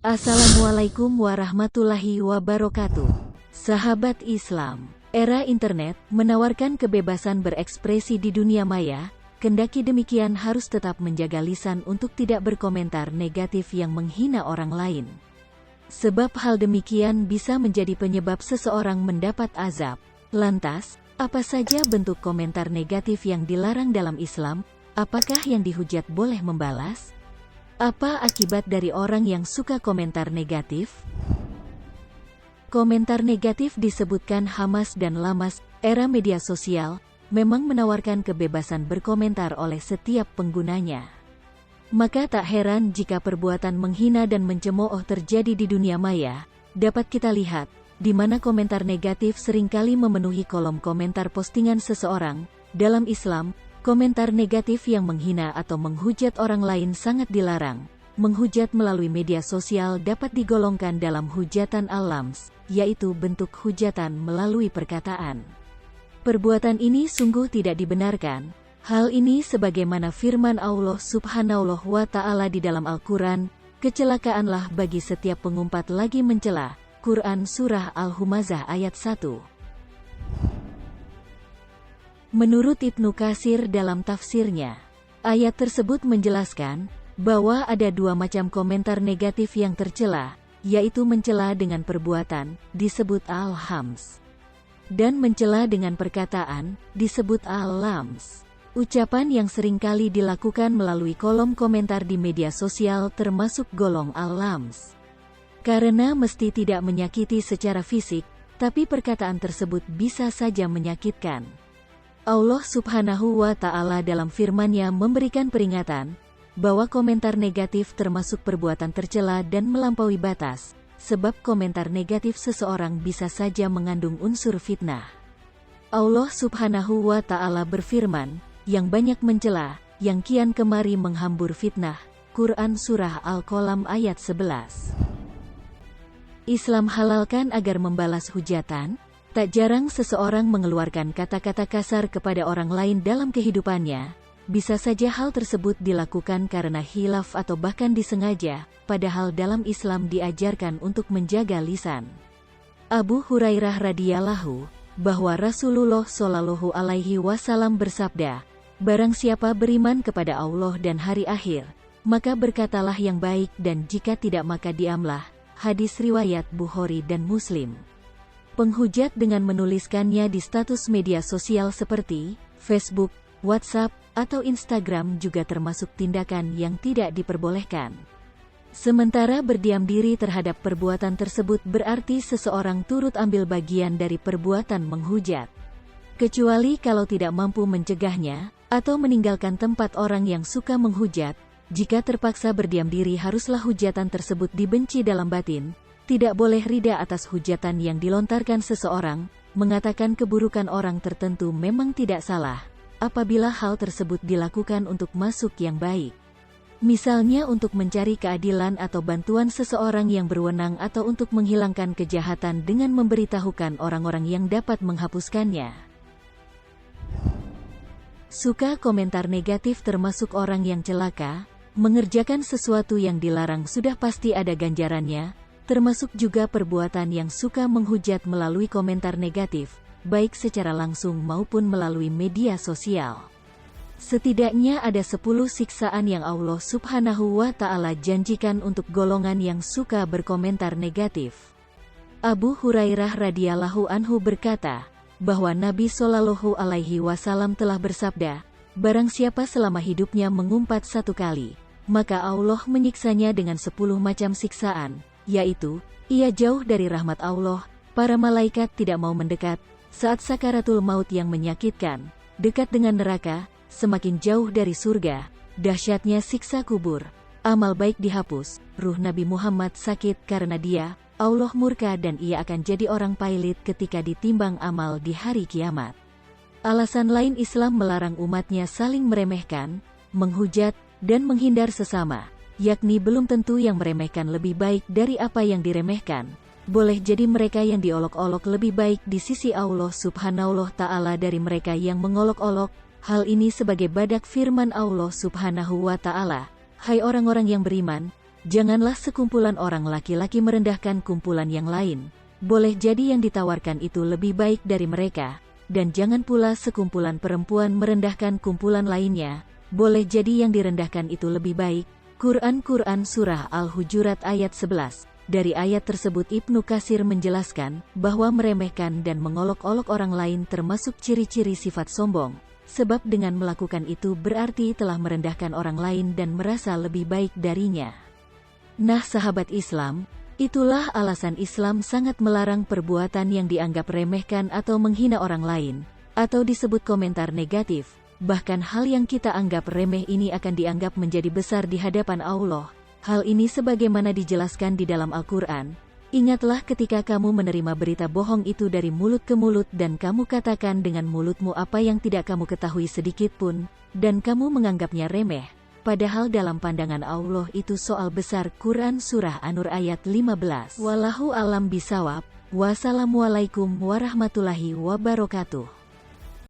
Assalamualaikum warahmatullahi wabarakatuh. Sahabat Islam, era internet menawarkan kebebasan berekspresi di dunia maya, kendaki demikian harus tetap menjaga lisan untuk tidak berkomentar negatif yang menghina orang lain. Sebab hal demikian bisa menjadi penyebab seseorang mendapat azab. Lantas, apa saja bentuk komentar negatif yang dilarang dalam Islam? Apakah yang dihujat boleh membalas? Apa akibat dari orang yang suka komentar negatif? Komentar negatif disebutkan Hamas dan Lamas, era media sosial, memang menawarkan kebebasan berkomentar oleh setiap penggunanya. Maka tak heran jika perbuatan menghina dan mencemooh terjadi di dunia maya, dapat kita lihat, di mana komentar negatif seringkali memenuhi kolom komentar postingan seseorang. Dalam Islam, komentar negatif yang menghina atau menghujat orang lain sangat dilarang. Menghujat melalui media sosial dapat digolongkan dalam hujatan al-lams, yaitu bentuk hujatan melalui perkataan. Perbuatan ini sungguh tidak dibenarkan. Hal ini sebagaimana firman Allah Subhanahu wa Ta'ala di dalam Al-Quran, kecelakaanlah bagi setiap pengumpat lagi mencela. Quran Surah Al-Humazah ayat 1. Menurut Ibnu Katsir dalam tafsirnya, ayat tersebut menjelaskan bahwa ada dua macam komentar negatif yang tercela, yaitu mencela dengan perbuatan, disebut al-hams, dan mencela dengan perkataan, disebut al-lams. Ucapan yang seringkali dilakukan melalui kolom komentar di media sosial termasuk golong al-lams. Karena mesti tidak menyakiti secara fisik, tapi perkataan tersebut bisa saja menyakitkan. Allah Subhanahu wa Ta'ala dalam firman-Nya memberikan peringatan bahwa komentar negatif termasuk perbuatan tercela dan melampaui batas, sebab komentar negatif seseorang bisa saja mengandung unsur fitnah. Allah Subhanahu wa Ta'ala berfirman, yang banyak mencela, yang kian kemari menghambur fitnah. Quran Surah Al-Qalam ayat 11. Islam halalkan agar membalas hujatan. Tak jarang seseorang mengeluarkan kata-kata kasar kepada orang lain dalam kehidupannya. Bisa saja hal tersebut dilakukan karena khilaf atau bahkan disengaja, padahal dalam Islam diajarkan untuk menjaga lisan. Abu Hurairah radhiyallahu bahwa Rasulullah shallallahu alaihi wasallam bersabda, barang siapa beriman kepada Allah dan hari akhir, maka berkatalah yang baik dan jika tidak maka diamlah. Hadis riwayat Bukhari dan Muslim. Penghujat dengan menuliskannya di status media sosial seperti Facebook, WhatsApp, atau Instagram juga termasuk tindakan yang tidak diperbolehkan. Sementara berdiam diri terhadap perbuatan tersebut berarti seseorang turut ambil bagian dari perbuatan menghujat. Kecuali kalau tidak mampu mencegahnya, atau meninggalkan tempat orang yang suka menghujat, jika terpaksa berdiam diri haruslah hujatan tersebut dibenci dalam batin. Tidak boleh rida atas hujatan yang dilontarkan seseorang. Mengatakan keburukan orang tertentu memang tidak salah, apabila hal tersebut dilakukan untuk masuk yang baik. Misalnya untuk mencari keadilan atau bantuan seseorang yang berwenang atau untuk menghilangkan kejahatan dengan memberitahukan orang-orang yang dapat menghapuskannya. Suka komentar negatif termasuk orang yang celaka. Mengerjakan sesuatu yang dilarang sudah pasti ada ganjarannya. Termasuk juga perbuatan yang suka menghujat melalui komentar negatif, baik secara langsung maupun melalui media sosial. Setidaknya ada 10 siksaan yang Allah Subhanahu wa Ta'ala janjikan untuk golongan yang suka berkomentar negatif. Abu Hurairah radhiyallahu anhu berkata, bahwa Nabi Shallallahu alaihi wasallam telah bersabda, barang siapa selama hidupnya mengumpat 1 kali, maka Allah menyiksanya dengan 10 macam siksaan. Yaitu, ia jauh dari rahmat Allah, para malaikat tidak mau mendekat, saat sakaratul maut yang menyakitkan, dekat dengan neraka, semakin jauh dari surga, dahsyatnya siksa kubur, amal baik dihapus, ruh Nabi Muhammad sakit karena dia, Allah murka dan ia akan jadi orang pailit ketika ditimbang amal di hari kiamat. Alasan lain Islam melarang umatnya saling meremehkan, menghujat, dan menghindar sesama. Yakni belum tentu yang meremehkan lebih baik dari apa yang diremehkan. Boleh jadi mereka yang diolok-olok lebih baik di sisi Allah Subhanahu wa Ta'ala dari mereka yang mengolok-olok. Hal ini sebagai badak firman Allah Subhanahu wa Ta'ala, hai orang-orang yang beriman, Janganlah sekumpulan orang laki-laki merendahkan kumpulan yang lain. Boleh jadi yang ditawarkan itu lebih baik dari mereka. Dan jangan pula sekumpulan perempuan merendahkan kumpulan lainnya. Boleh jadi yang direndahkan itu lebih baik. Quran Surah Al-Hujurat ayat 11. Dari ayat tersebut Ibnu Katsir menjelaskan bahwa meremehkan dan mengolok-olok orang lain termasuk ciri-ciri sifat sombong. Sebab dengan melakukan itu berarti telah merendahkan orang lain dan merasa lebih baik darinya. Nah sahabat Islam, itulah alasan Islam sangat melarang perbuatan yang dianggap remehkan atau menghina orang lain, atau disebut komentar negatif. Bahkan hal yang kita anggap remeh ini akan dianggap menjadi besar di hadapan Allah. Hal ini sebagaimana dijelaskan di dalam Al-Quran. Ingatlah ketika kamu menerima berita bohong itu dari mulut ke mulut dan kamu katakan dengan mulutmu apa yang tidak kamu ketahui sedikit pun, dan kamu menganggapnya remeh. Padahal dalam pandangan Allah itu soal besar. Quran Surah An-Nur ayat 15. Wallahu alam bisawab. Wassalamualaikum warahmatullahi wabarakatuh.